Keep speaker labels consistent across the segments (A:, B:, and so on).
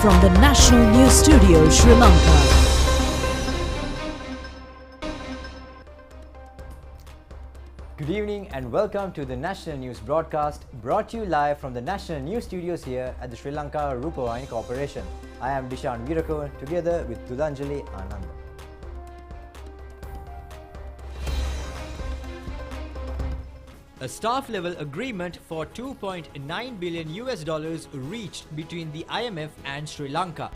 A: from the National News Studio, Sri Lanka.
B: Good evening and welcome to the National News broadcast, brought to you live from the National News Studios here at the Sri Lanka Rupavahini Corporation. I am Dishan Virakon together with Tudanjali Ananda. A staff-level agreement for $2.9 billion reached between the IMF and Sri Lanka.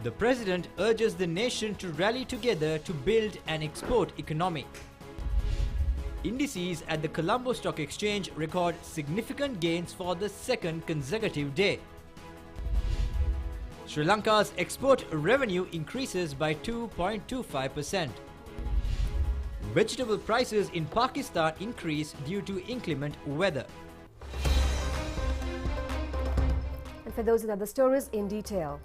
B: The President urges the nation to rally together to build an export economy. Indices at the Colombo Stock Exchange record significant gains for the second consecutive day. Sri Lanka's export revenue increases by 2.25%. Vegetable prices in Pakistan increase due to inclement weather.
C: And for those and other stories in detail.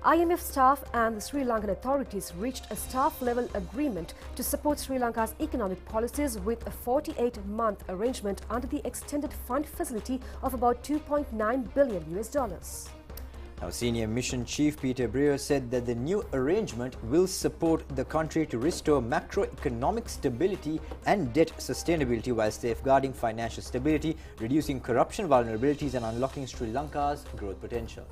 C: IMF staff and the Sri Lankan authorities reached a staff-level agreement to support Sri Lanka's economic policies with a 48-month arrangement under the extended fund facility of about $2.9 billion.
B: Now, Senior Mission Chief Peter Brewer said that the new arrangement will support the country to restore macroeconomic stability and debt sustainability while safeguarding financial stability, reducing corruption vulnerabilities and unlocking Sri Lanka's growth potential.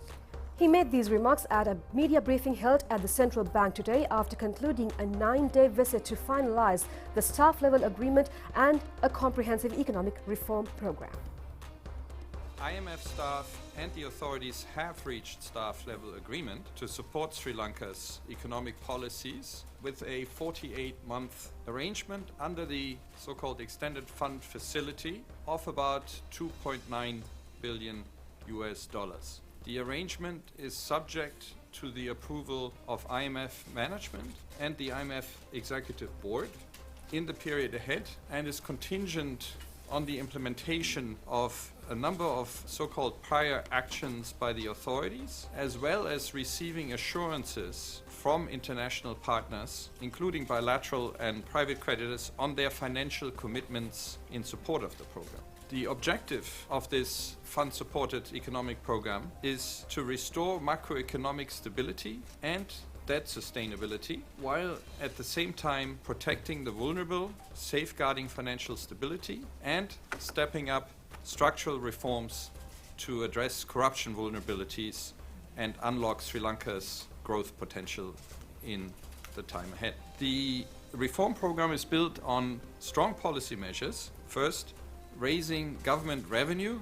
C: He made these remarks at a media briefing held at the Central Bank today after concluding a 9-day visit to finalize the staff-level agreement and a comprehensive economic reform program.
D: IMF staff and the authorities have reached staff-level agreement to support Sri Lanka's economic policies with a 48-month arrangement under the so-called extended fund facility of about $2.9 billion. The arrangement is subject to the approval of IMF management and the IMF executive board in the period ahead and is contingent on the implementation of a number of so-called prior actions by the authorities, as well as receiving assurances from international partners, including bilateral and private creditors, on their financial commitments in support of the program. The objective of this fund-supported economic program is to restore macroeconomic stability and debt sustainability, while at the same time protecting the vulnerable, safeguarding financial stability, and stepping up structural reforms to address corruption vulnerabilities and unlock Sri Lanka's growth potential in the time ahead. The reform program is built on strong policy measures. First, raising government revenue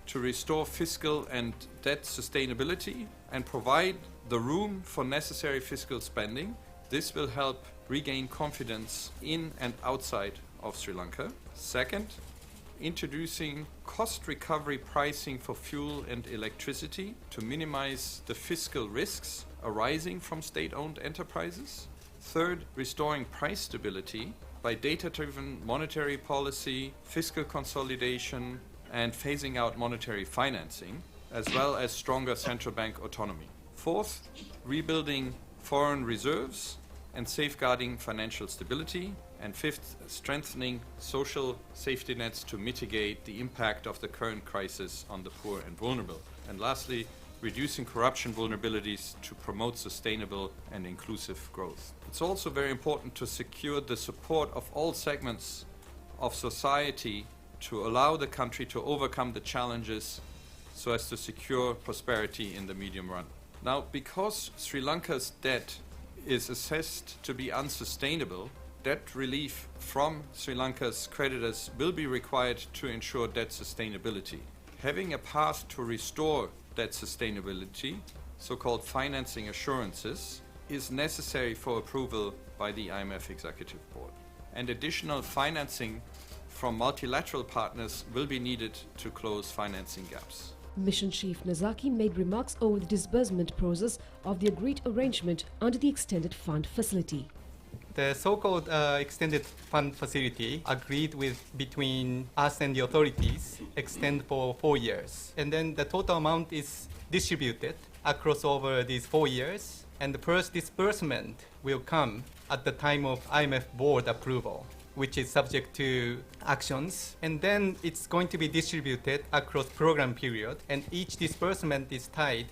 D: to restore fiscal and debt sustainability and provide the room for necessary fiscal spending. This will help regain confidence in and outside of Sri Lanka. Second, introducing cost recovery pricing for fuel and electricity to minimize the fiscal risks arising from state-owned enterprises. Third, restoring price stability by data-driven monetary policy, fiscal consolidation, and phasing out monetary financing, as well as stronger central bank autonomy. Fourth, rebuilding foreign reserves and safeguarding financial stability. And fifth, strengthening social safety nets to mitigate the impact of the current crisis on the poor and vulnerable. And lastly, reducing corruption vulnerabilities to promote sustainable and inclusive growth. It's also very important to secure the support of all segments of society to allow the country to overcome the challenges so as to secure prosperity in the medium run. Now, because Sri Lanka's debt is assessed to be unsustainable, debt relief from Sri Lanka's creditors will be required to ensure debt sustainability. Having a path to restore debt sustainability, so-called financing assurances, is necessary for approval by the IMF Executive Board. And additional financing from multilateral partners will be needed to close financing gaps.
C: Mission Chief Nazaki made remarks over the disbursement process of the agreed arrangement under the extended fund facility.
E: The so-called extended fund facility agreed with between us and the authorities extend for 4 years. And then the total amount is distributed across over these 4 years. And the first disbursement will come at the time of IMF board approval, which is subject to actions. And then it's going to be distributed across program period. And each disbursement is tied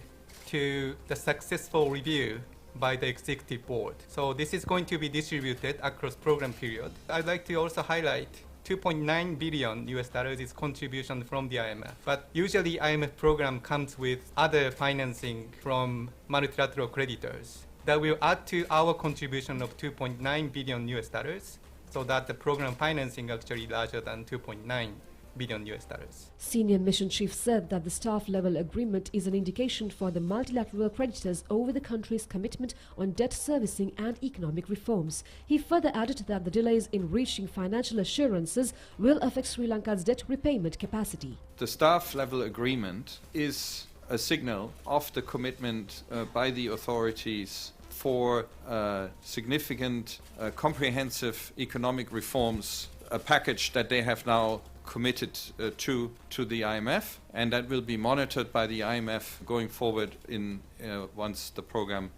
E: to the successful review by the executive board. So this is going to be distributed across program period. I'd like to also highlight 2.9 billion US dollars is contribution from the IMF. But usually IMF program comes with other financing from multilateral creditors that will add to our contribution of 2.9 billion US dollars, so that the program financing actually larger than 2.9 billion US dollars.
C: Senior mission chief said that the staff level agreement is an indication for the multilateral creditors over the country's commitment on debt servicing and economic reforms. He further added that the delays in reaching financial assurances will affect Sri Lanka's debt repayment capacity.
D: The staff level agreement is a signal of the commitment by the authorities for significant, comprehensive economic reforms, a package that they have now committed to the IMF, and that will be monitored by the IMF going forward once the program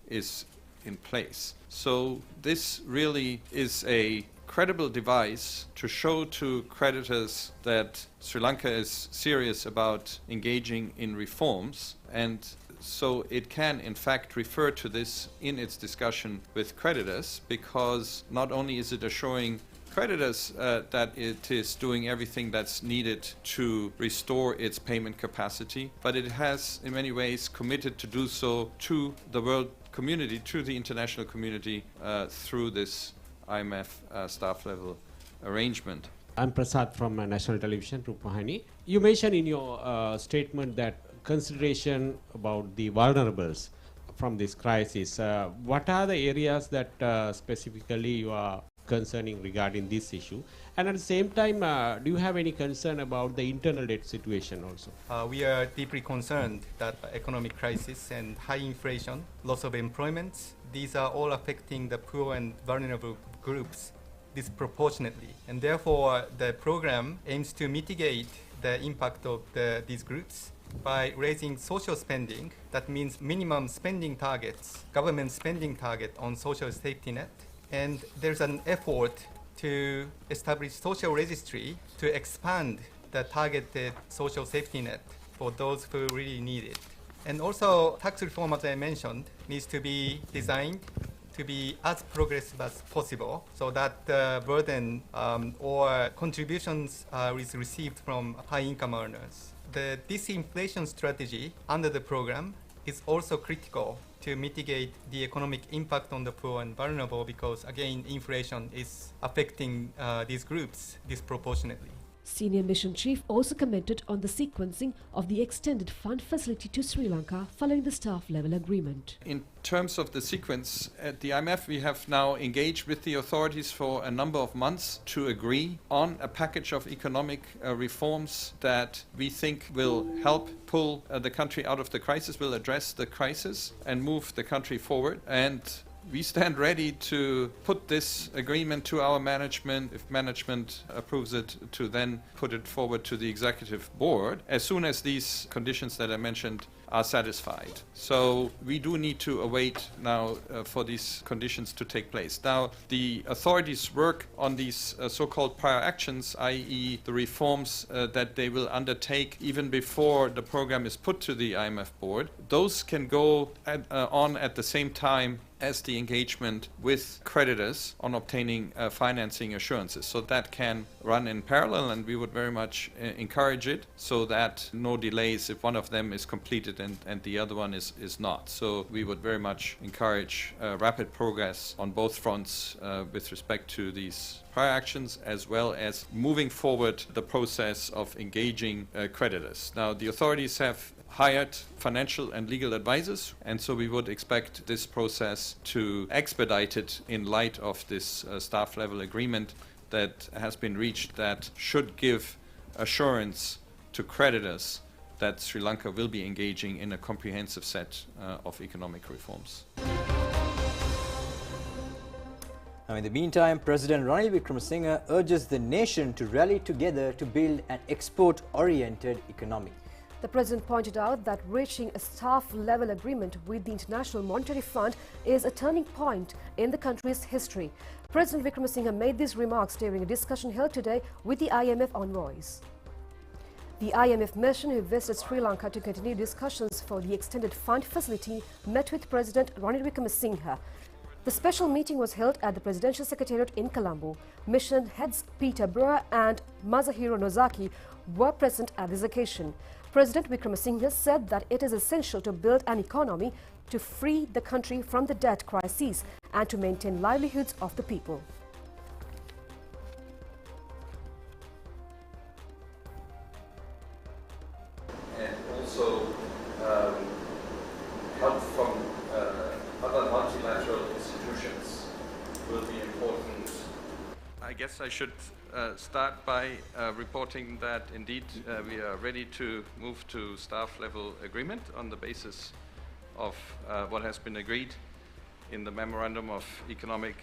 D: is in place. So this really is a credible device to show to creditors that Sri Lanka is serious about engaging in reforms, and so it can in fact refer to this in its discussion with creditors, because not only is it assuring creditors that it is doing everything that's needed to restore its payment capacity, but it has in many ways committed to do so to the world community, to the international community, through this IMF staff level arrangement.
F: I'm Prasad from National Television, Rupavahini. You mentioned in your statement that consideration about the vulnerables from this crisis. What are the areas that specifically you are concerning regarding this issue? And at the same time, do you have any concern about the internal debt situation also?
E: We are deeply concerned that economic crisis and high inflation, loss of employment, these are all affecting the poor and vulnerable groups disproportionately. And therefore, the program aims to mitigate the impact of these groups by raising social spending. That means minimum spending targets, government spending target on social safety net. And there's an effort to establish social registry to expand the targeted social safety net for those who really need it. And also, tax reform, as I mentioned, needs to be designed to be as progressive as possible, so that the burden or contributions is received from high-income earners. The disinflation strategy under the program is also critical to mitigate the economic impact on the poor and vulnerable, because again, inflation is affecting these groups disproportionately.
C: Senior mission chief also commented on the sequencing of the extended fund facility to Sri Lanka following the staff level agreement.
D: In terms of the sequence, at the IMF we have now engaged with the authorities for a number of months to agree on a package of economic reforms that we think will help pull the country out of the crisis, will address the crisis and move the country forward. And we stand ready to put this agreement to our management, if management approves it, to then put it forward to the executive board as soon as these conditions that I mentioned are satisfied. So we do need to await now for these conditions to take place. Now, the authorities work on these so-called prior actions, i.e. the reforms that they will undertake even before the program is put to the IMF board. Those can go on at the same time as the engagement with creditors on obtaining financing assurances. So that can run in parallel, and we would very much encourage it, so that no delays if one of them is completed and the other one is not. So we would very much encourage rapid progress on both fronts with respect to these prior actions, as well as moving forward the process of engaging creditors. Now, the authorities have hired financial and legal advisors, and so we would expect this process to expedite it in light of this staff level agreement that has been reached, that should give assurance to creditors that Sri Lanka will be engaging in a comprehensive set of economic reforms.
B: Now, in the meantime, President Ranil Wickremesinghe urges the nation to rally together to build an export-oriented economy.
C: The President pointed out that reaching a staff-level agreement with the International Monetary Fund is a turning point in the country's history. President Wickremesinghe made these remarks during a discussion held today with the IMF envoys. The IMF mission who visited Sri Lanka to continue discussions for the extended fund facility met with President Ranil Wickremesinghe. The special meeting was held at the Presidential Secretariat in Colombo. Mission heads Peter Brewer and Masahiro Nozaki were present at this occasion. President Wickremesinghe said that it is essential to build an economy to free the country from the debt crisis and to maintain livelihoods of the people.
D: And also help from other multilateral institutions will be important. I guess I should start by reporting that indeed we are ready to move to staff level agreement on the basis of what has been agreed in the Memorandum of Economic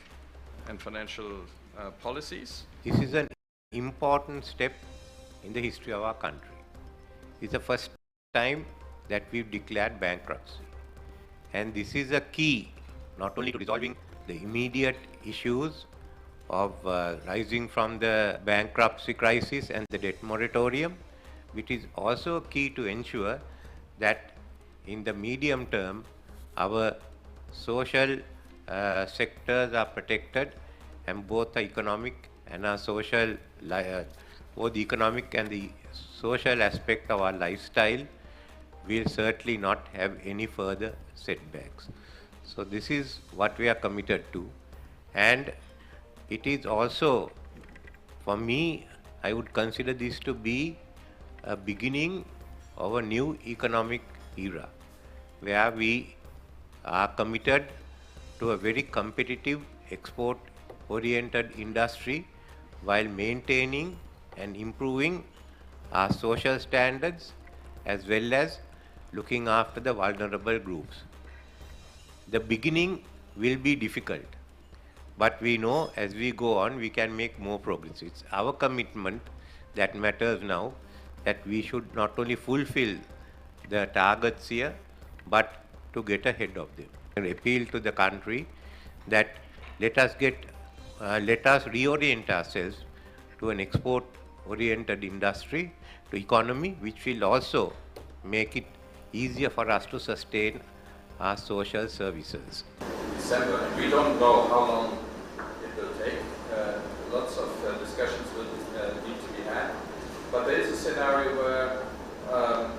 D: and Financial Policies.
G: This is an important step in the history of our country. It's the first time that we've declared bankruptcy. And this is a key not only to resolving the immediate issues of rising from the bankruptcy crisis and the debt moratorium, which is also key to ensure that in the medium term our social sectors are protected and both the economic and our social, both the economic and the social aspect of our lifestyle will certainly not have any further setbacks. So this is what we are committed to, and it is also, for me, I would consider this to be a beginning of a new economic era where we are committed to a very competitive export-oriented industry while maintaining and improving our social standards as well as looking after the vulnerable groups. The beginning will be difficult, but we know as we go on we can make more progress. It's our commitment that matters now, that we should not only fulfill the targets here but to get ahead of them. And appeal to the country that let us reorient ourselves to an export-oriented industry, to economy, which will also make it easier for us to sustain our social services.
D: December, and we don't know how long it will take. Lots of discussions will need to be had. But there is a scenario where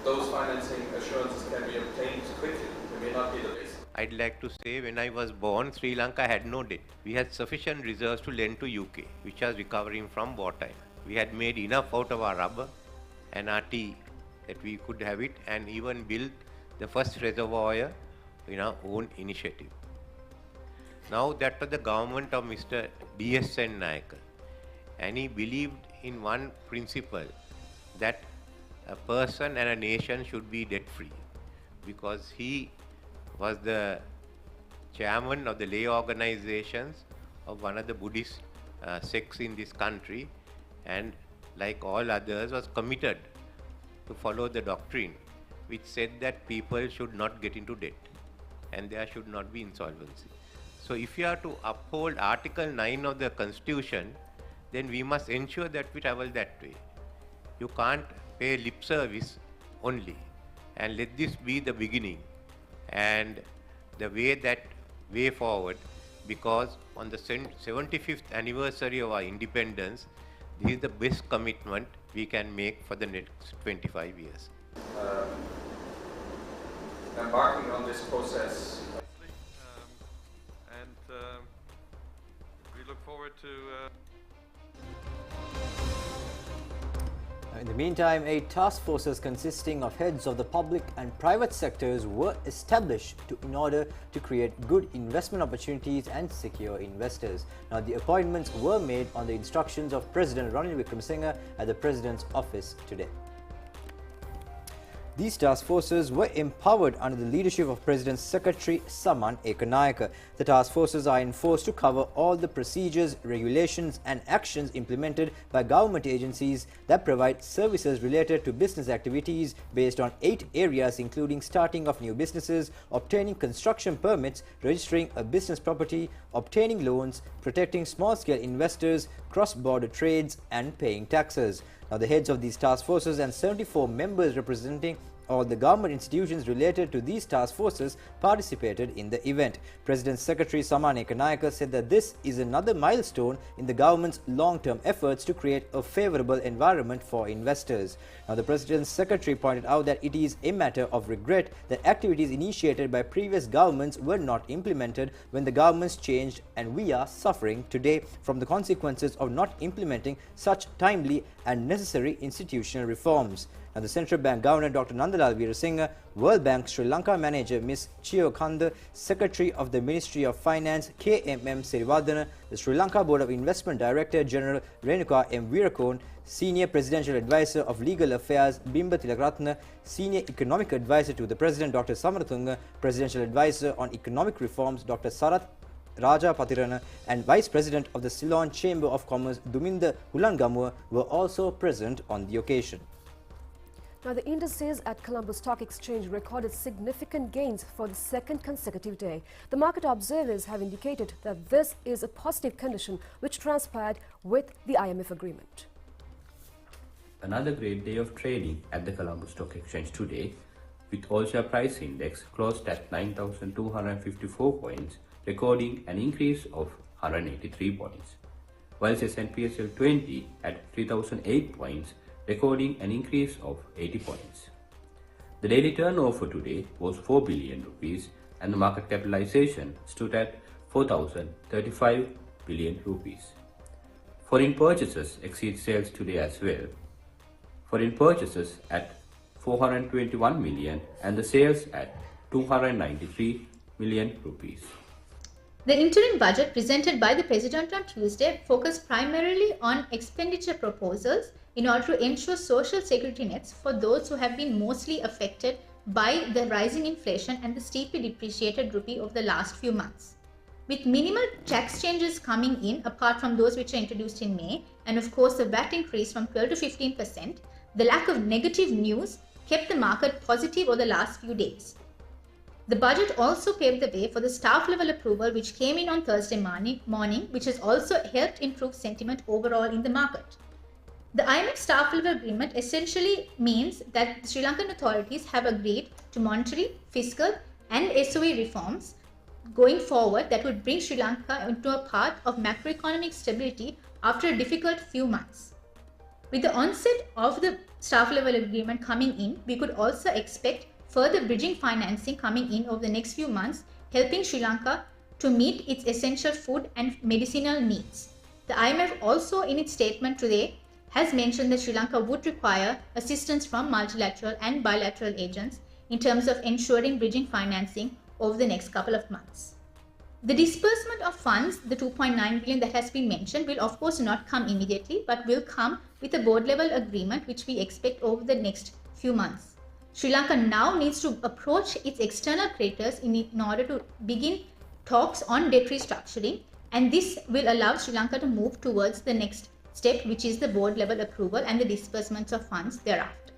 D: those financing assurances can be obtained quickly. It may not be the case.
G: I'd like to say, when I was born, Sri Lanka had no debt. We had sufficient reserves to lend to UK, which was recovering from wartime. We had made enough out of our rubber and our tea that we could have it, and even built the first reservoir in our own initiative. Now that was the government of Mr. D.S.N. Nayaka, and he believed in one principle, that a person and a nation should be debt-free, because he was the chairman of the lay organizations of one of the Buddhist sects in this country, and like all others was committed to follow the doctrine which said that people should not get into debt and there should not be insolvency. So if you are to uphold Article 9 of the Constitution, then we must ensure that we travel that way. You can't pay lip service only, and let this be the beginning and the way forward, because on the 75th anniversary of our independence, this is the best commitment we can make for the next 25 years.
D: Embarking on this process, we look forward to
B: In the meantime, 8 task forces consisting of heads of the public and private sectors were established in order to create good investment opportunities and secure investors. Now, the appointments were made on the instructions of President Ranil Wickremesinghe at the President's office today. These task forces were empowered under the leadership of President's Secretary Saman Ekanayaka. The task forces are enforced to cover all the procedures, regulations and actions implemented by government agencies that provide services related to business activities based on 8 areas, including starting of new businesses, obtaining construction permits, registering a business property, obtaining loans, protecting small-scale investors, cross-border trades and paying taxes. Now, the heads of these task forces and 74 members representing all the government institutions related to these task forces participated in the event. President's Secretary Saman Ekanayaka said that this is another milestone in the government's long-term efforts to create a favorable environment for investors. Now, the President's Secretary pointed out that it is a matter of regret that activities initiated by previous governments were not implemented when the governments changed, and we are suffering today from the consequences of not implementing such timely and necessary institutional reforms. Now, the Central Bank Governor Dr. Nandalal Veerasinghe, World Bank Sri Lanka Manager Ms. Chio Khanda, Secretary of the Ministry of Finance KMM Sirivardhana, the Sri Lanka Board of Investment Director General Renuka M. Veerakone, Senior Presidential Advisor of Legal Affairs Bimba Tilakratna, Senior Economic Advisor to the President Dr. Samaratunga, Presidential Advisor on Economic Reforms Dr. Sarath Raja Patirana, and Vice President of the Ceylon Chamber of Commerce Duminda Hulangamua were also present on the occasion.
C: Now, the indices at Colombo Stock Exchange recorded significant gains for the second consecutive day. The market observers have indicated that this is a positive condition which transpired with the IMF agreement.
H: Another great day of trading at the Colombo Stock Exchange today, with all-share price index closed at 9,254 points, recording an increase of 183 points, whilst S&P SL 20 at 3,008 points, recording an increase of 80 points. The daily turnover today was 4 billion rupees and the market capitalization stood at 4,035 billion rupees. Foreign purchases exceed sales today as well. Foreign purchases at 421 million and the sales at 293 million rupees.
I: The interim budget presented by the President on Tuesday focused primarily on expenditure proposals in order to ensure social security nets for those who have been mostly affected by the rising inflation and the steeply depreciated rupee over the last few months. With minimal tax changes coming in apart from those which are introduced in May, and of course the VAT increase from 12 to 15%, the lack of negative news kept the market positive over the last few days. The budget also paved the way for the staff level approval which came in on Thursday morning, which has also helped improve sentiment overall in the market. The IMF staff level agreement essentially means that the Sri Lankan authorities have agreed to monetary, fiscal and SOE reforms going forward that would bring Sri Lanka into a path of macroeconomic stability after a difficult few months. With the onset of the staff level agreement coming in, we could also expect further bridging financing coming in over the next few months, helping Sri Lanka to meet its essential food and medicinal needs. The IMF also in its statement today has mentioned that Sri Lanka would require assistance from multilateral and bilateral agents in terms of ensuring bridging financing over the next couple of months. The disbursement of funds, the 2.9 billion that has been mentioned, will of course not come immediately but will come with a board level agreement which we expect over the next few months. Sri Lanka now needs to approach its external creditors in order to begin talks on debt restructuring, and this will allow Sri Lanka to move towards the next step, which is the board level approval and the disbursements of funds thereafter.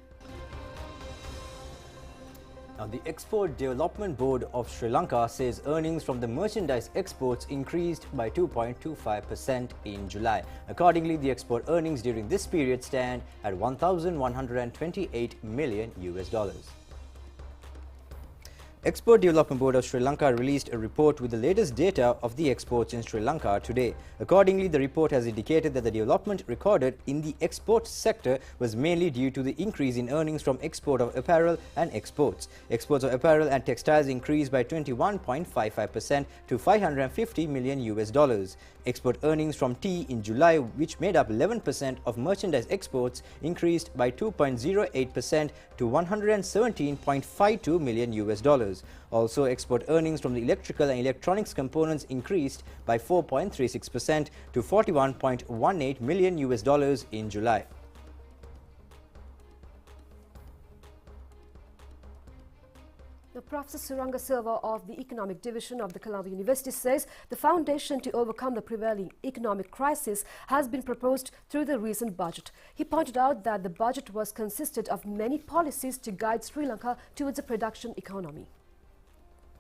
B: Now, the Export Development Board of Sri Lanka says earnings from the merchandise exports increased by 2.25% in July. Accordingly, the export earnings during this period stand at $1,128 million. Export Development Board of Sri Lanka released a report with the latest data of the exports in Sri Lanka today. Accordingly, the report has indicated that the development recorded in the export sector was mainly due to the increase in earnings from export of apparel and exports. Exports of apparel and textiles increased by 21.55% to $550 million. Export earnings from tea in July, which made up 11% of merchandise exports, increased by 2.08% to $117.52 million. Also, export earnings from the electrical and electronics components increased by 4.36% to $41.18 million in July.
C: Professor Suranga Silva of the Economic Division of the Colombo University says the foundation to overcome the prevailing economic crisis has been proposed through the recent budget. He pointed out that the budget was consisted of many policies to guide Sri Lanka towards a production economy.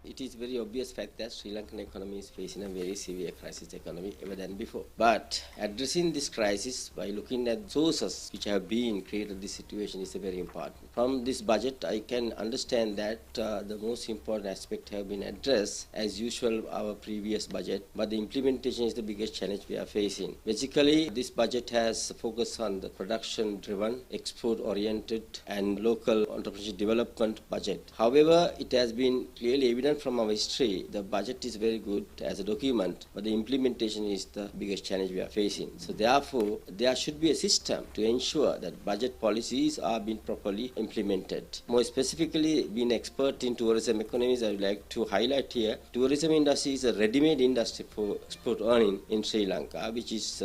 J: It is very obvious fact that Sri Lankan economy is facing a very severe crisis economy ever than before. But addressing this crisis by looking at sources which have been created this situation is very important. From this budget, I can understand that the most important aspect have been addressed as usual our previous budget, but the implementation is the biggest challenge we are facing. Basically, this budget has focused on the production-driven, export-oriented and local entrepreneurship development budget. However, it has been clearly evident from our history, the budget is very good as a document, but the implementation is the biggest challenge we are facing. So therefore, there should be a system to ensure that budget policies are being properly implemented. More specifically, being expert in tourism economies, I would like to highlight here, tourism industry is a ready-made industry for export earning in Sri Lanka, which is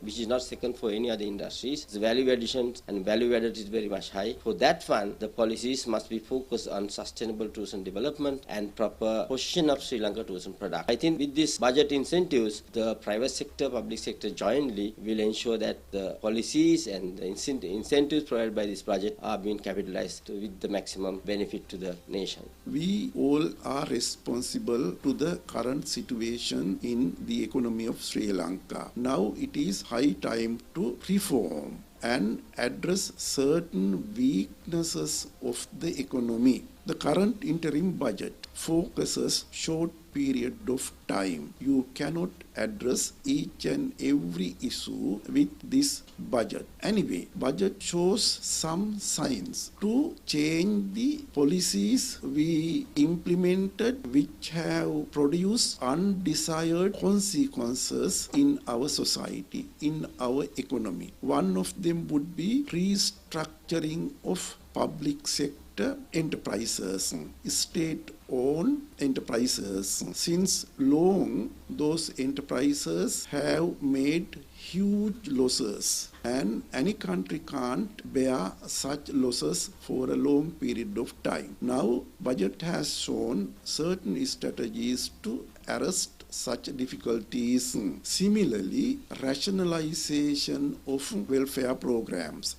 J: which is not second for any other industries. The value addition and value added is very much high. For that fund, the policies must be focused on sustainable tourism development and proper position of Sri Lanka tourism product. I think with this budget incentives, the private sector, public sector jointly will ensure that the policies and the incentives provided by this budget are being capitalized with the maximum benefit to the nation.
K: We all are responsible to the current situation in the economy of Sri Lanka. Now it is high time to reform and address certain weaknesses of the economy. The current interim budget focuses short period of time. You cannot address each and every issue with this budget. Anyway, budget shows some signs to change the policies we implemented which have produced undesired consequences in our society, in our economy. One of them would be restructuring of public sector enterprises, state-owned enterprises. Since long, those enterprises have made huge losses, and any country can't bear such losses for a long period of time. Now, budget has shown certain strategies to arrest such difficulties. Similarly, rationalization of welfare programs.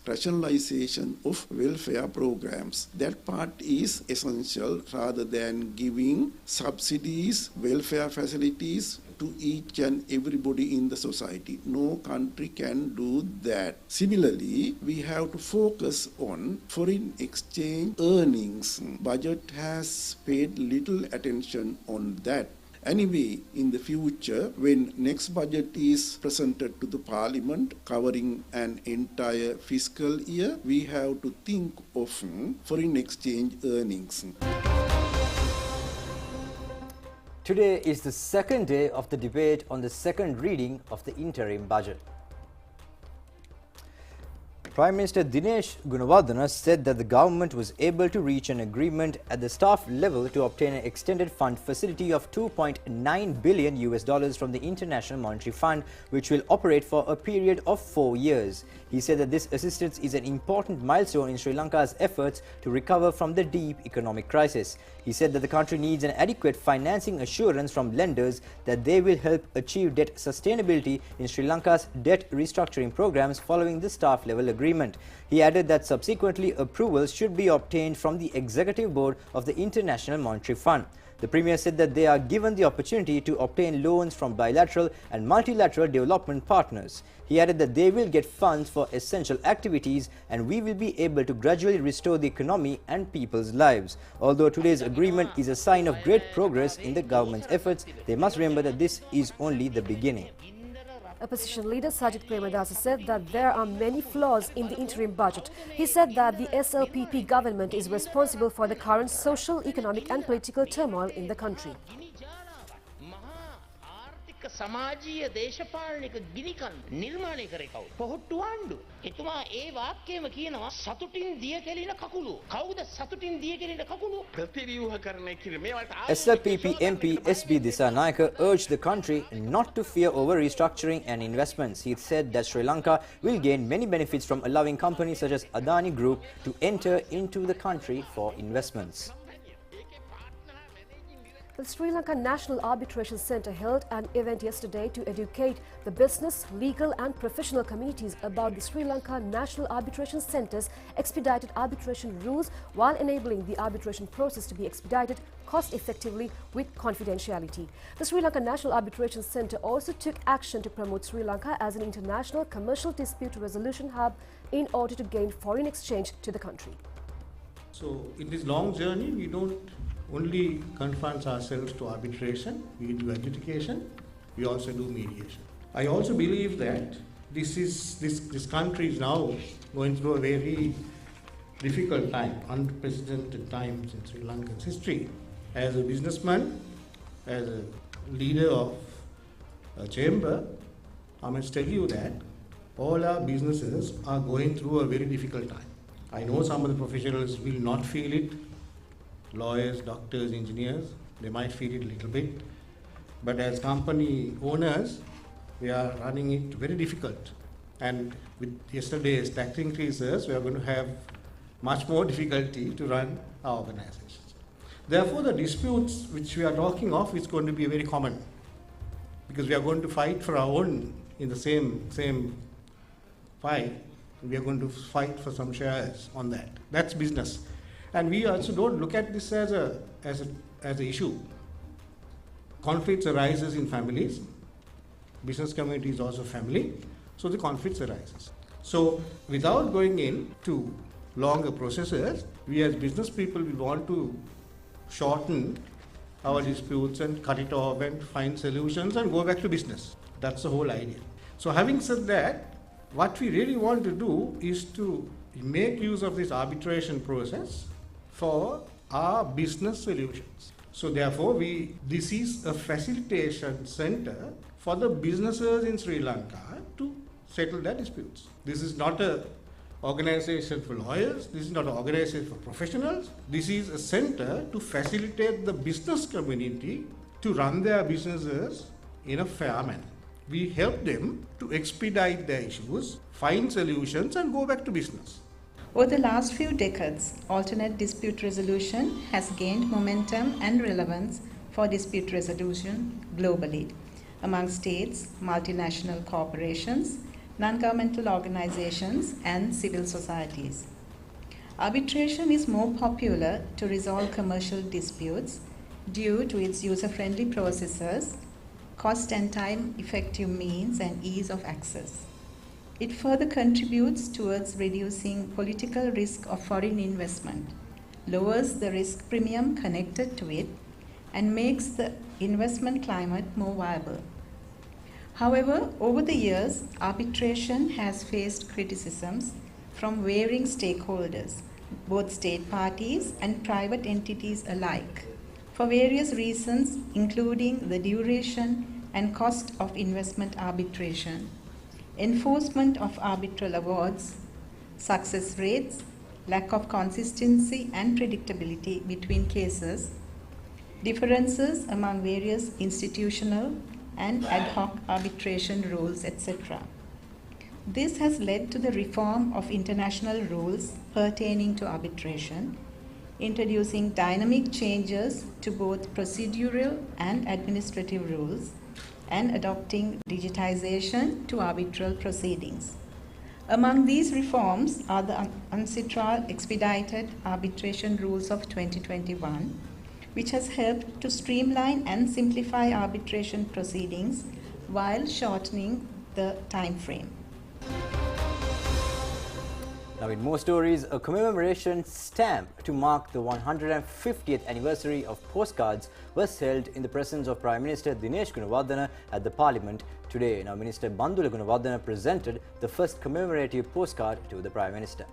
K: That part is essential rather than giving subsidies, welfare facilities to each and everybody in the society. No country can do that. Similarly, we have to focus on foreign exchange earnings. Budget has paid little attention on that. Anyway, in the future, when next budget is presented to the Parliament covering an entire fiscal year, we have to think of foreign exchange earnings.
B: Today is the second day of the debate on the second reading of the interim budget. Prime Minister Dinesh Gunawardena said that the government was able to reach an agreement at the staff level to obtain an extended fund facility of $2.9 billion from the International Monetary Fund, which will operate for a period of 4 years. He said that this assistance is an important milestone in Sri Lanka's efforts to recover from the deep economic crisis. He said that the country needs an adequate financing assurance from lenders that they will help achieve debt sustainability in Sri Lanka's debt restructuring programs following the staff level agreement. He added that subsequently approvals should be obtained from the Executive Board of the International Monetary Fund. The Premier said that they are given the opportunity to obtain loans from bilateral and multilateral development partners. He added that they will get funds for essential activities and we will be able to gradually restore the economy and people's lives. Although today's agreement is a sign of great progress in the government's efforts, they must remember that this is only the beginning.
C: Opposition leader Sajid Premadasa said that there are many flaws in the interim budget. He said that the SLPP government is responsible for the current social, economic and political turmoil in the country.
L: සමාජීය දේශපාලනික ගිනිකන් නිර්මාණය කරේ කවුද? පොහොට්ටු ආණ්ඩු. එතුමා ඒ වාක්‍යයම කියනවා සතුටින් දිය කෙලින කකුළු. කවුද සතුටින් දිය කෙලින කකුළු? ප්‍රතිව්‍යුහකරණය කිරීම. මේවට
B: SLPP MP SB Disanayake urged the country not to fear over restructuring and investments. He said that Sri Lanka will gain many benefits from allowing companies such as Adani Group to enter into the country for investments.
C: The Sri Lanka National Arbitration Centre held an event yesterday to educate the business, legal and professional communities about the Sri Lanka National Arbitration Centre's expedited arbitration rules while enabling the arbitration process to be expedited cost-effectively with confidentiality. The Sri Lanka National Arbitration Centre also took action to promote Sri Lanka as an international commercial dispute resolution hub in order to gain foreign exchange to the country.
M: So in this long journey, we don't only confine ourselves to arbitration, we do adjudication, we also do mediation. I also believe that this country is now going through a very difficult time, unprecedented times in Sri Lankan's history. As a businessman, as a leader of a chamber, I must tell you that all our businesses are going through a very difficult time. I know some of the professionals will not feel it. Lawyers, doctors, engineers, they might feel it a little bit. But as company owners, we are running it very difficult. And with yesterday's tax increases, we are going to have much more difficulty to run our organizations. Therefore, the disputes which we are talking of is going to be very common, because we are going to fight for our own in the same fight. We are going to fight for some shares on that. That's business. And we also don't look at this as an issue. Conflicts arises in families. Business community is also family. So the conflicts arises. So without going into longer processes, we as business people will want to shorten our disputes and cut it off and find solutions and go back to business. That's the whole idea. So having said that, what we really want to do is to make use of this arbitration process for our business solutions. So therefore, this is a facilitation center for the businesses in Sri Lanka to settle their disputes. This is not an organization for lawyers, this is not an organization for professionals. This is a center to facilitate the business community to run their businesses in a fair manner. We help them to expedite their issues, find solutions and go back to business.
N: Over the last few decades, alternate dispute resolution has gained momentum and relevance for dispute resolution globally among states, multinational corporations, non-governmental organizations, and civil societies. Arbitration is more popular to resolve commercial disputes due to its user-friendly processes, cost and time-effective means, and ease of access. It further contributes towards reducing political risk of foreign investment, lowers the risk premium connected to it, and makes the investment climate more viable. However, over the years, arbitration has faced criticisms from varying stakeholders, both state parties and private entities alike, for various reasons, including the duration and cost of investment arbitration, enforcement of arbitral awards, success rates, lack of consistency and predictability between cases, differences among various institutional and ad hoc arbitration rules, etc. This has led to the reform of international rules pertaining to arbitration, introducing dynamic changes to both procedural and administrative rules, and adopting digitization to arbitral proceedings. Among these reforms are the UNCITRAL Expedited Arbitration Rules of 2021, which has helped to streamline and simplify arbitration proceedings while shortening the time frame.
B: Now in more stories, a commemoration stamp to mark the 150th anniversary of postcards was held in the presence of Prime Minister Dinesh Gunawardena at the Parliament today. Now Minister Bandula Gunawardena presented the first commemorative postcard to the Prime Minister.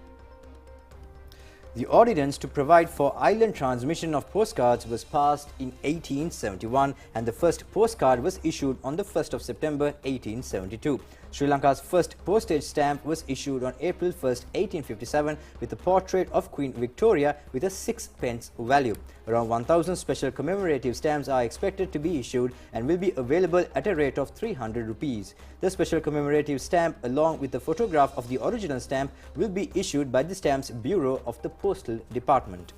B: The ordinance to provide for island transmission of postcards was passed in 1871 and the first postcard was issued on the 1st of September 1872. Sri Lanka's first postage stamp was issued on April 1st, 1857 with a portrait of Queen Victoria with a 6p value. Around 1,000 special commemorative stamps are expected to be issued and will be available at a rate of 300 rupees. The special commemorative stamp along with the photograph of the original stamp will be issued by the Stamps Bureau of the Postal Department.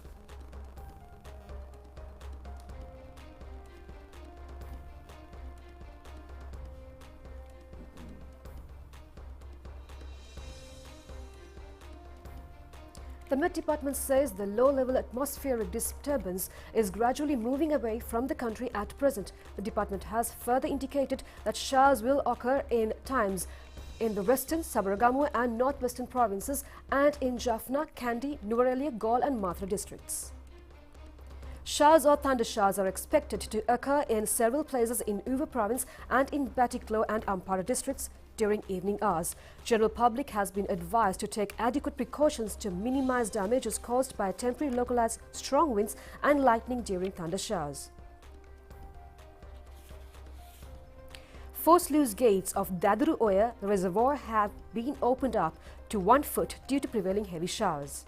C: The Met Department says the low-level atmospheric disturbance is gradually moving away from the country at present. The department has further indicated that showers will occur in times in the western, Sabaragamu and northwestern provinces and in Jaffna, Kandy, Nuwara Eliya, Galle and Mathura districts. Showers or thunder showers are expected to occur in several places in Uva province and in Batiklo and Ampara districts during evening hours. General public has been advised to take adequate precautions to minimize damages caused by temporary localized strong winds and lightning during thunder showers. 4 sluice gates of Daduru Oya reservoir have been opened up to 1 foot due to prevailing heavy showers.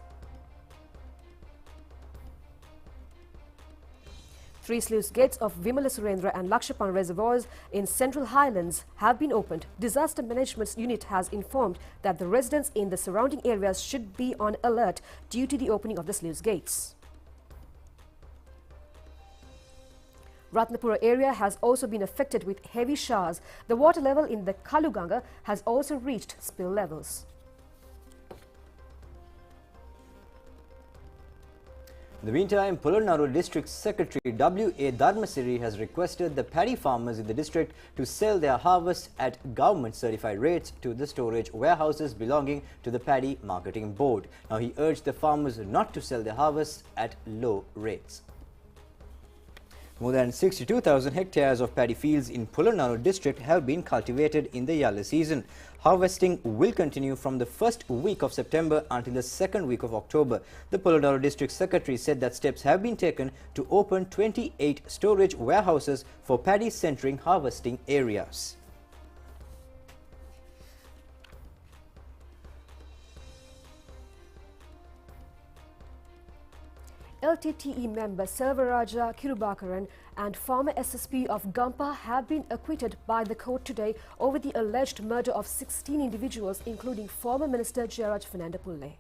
C: 3 sluice gates of Vimala Surendra and Lakshapan reservoirs in Central Highlands have been opened. Disaster Management Unit has informed that the residents in the surrounding areas should be on alert due to the opening of the sluice gates. Ratnapura area has also been affected with heavy showers. The water level in the Kaluganga has also reached spill levels.
B: In the meantime, Polonnaru District Secretary W.A. Dharmasiri has requested the paddy farmers in the district to sell their harvest at government-certified rates to the storage warehouses belonging to the Paddy Marketing Board. Now, he urged the farmers not to sell their harvests at low rates. More than 62,000 hectares of paddy fields in Polonnaru district have been cultivated in the Yalla season. Harvesting will continue from the first week of September until the second week of October. The Polonnaru district secretary said that steps have been taken to open 28 storage warehouses for paddy centering harvesting areas.
C: LTTE member Selvaraja Kirubakaran and former SSP of Gampa have been acquitted by the court today over the alleged murder of 16 individuals, including former Minister Jayaraj Fernandapulle.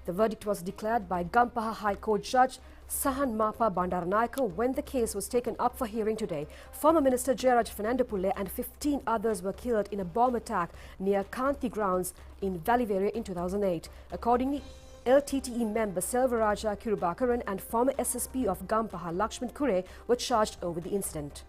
C: The verdict was declared by Gampaha High Court Judge Sahan Mapa Bandaranayake when the case was taken up for hearing today. Former Minister Jayaraj Fernandapulle and 15 others were killed in a bomb attack near Kanti grounds in Valiveria in 2008. Accordingly, LTTE member Selvaraja Kirubakaran and former SSP of Gampaha Lakshman Kure were charged over the incident.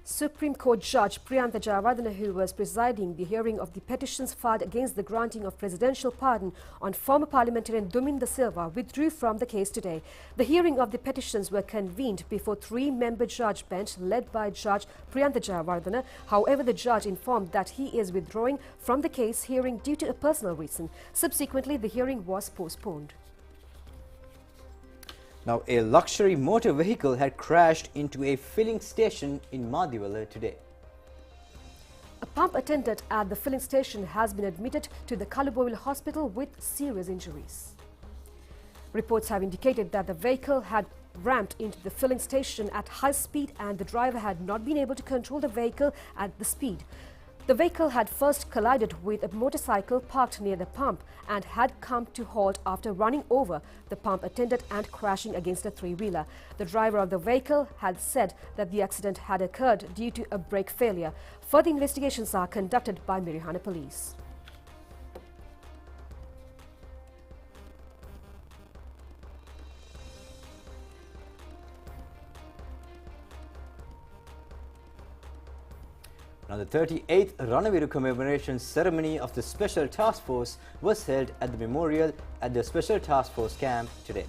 C: Supreme Court Judge Priyantha Jayawardena, who was presiding the hearing of the petitions filed against the granting of presidential pardon on former parliamentarian Duminda Silva, withdrew from the case today. The hearing of the petitions were convened before 3-member judge bench led by Judge Priyantha Jayawardena. However, the judge informed that he is withdrawing from the case hearing due to a personal reason. Subsequently, the hearing was postponed.
B: Now, a luxury motor vehicle had crashed into a filling station in Madiwala today.
C: A pump attendant at the filling station has been admitted to the Kalubowil hospital with serious injuries. Reports have indicated that the vehicle had ramped into the filling station at high speed and the driver had not been able to control the vehicle at the speed. The vehicle had first collided with a motorcycle parked near the pump and had come to halt after running over the pump attendant and crashing against a 3-wheeler. The driver of the vehicle had said that the accident had occurred due to a brake failure. Further investigations are conducted by Mirihana police.
B: Now, the 38th Ranaviru commemoration ceremony of the Special Task Force was held at the memorial at the Special Task Force camp today.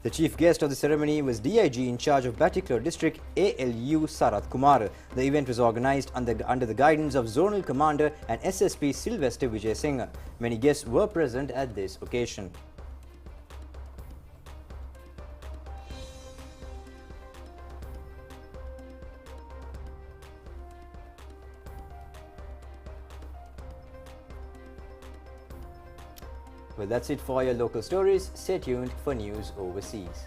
B: The chief guest of the ceremony was DIG in charge of Batiklo District ALU Sarath Kumar. The event was organized under the guidance of Zonal Commander and SSP Sylvester Vijay Singh. Many guests were present at this occasion. Well, that's it for your local stories. Stay tuned for news overseas.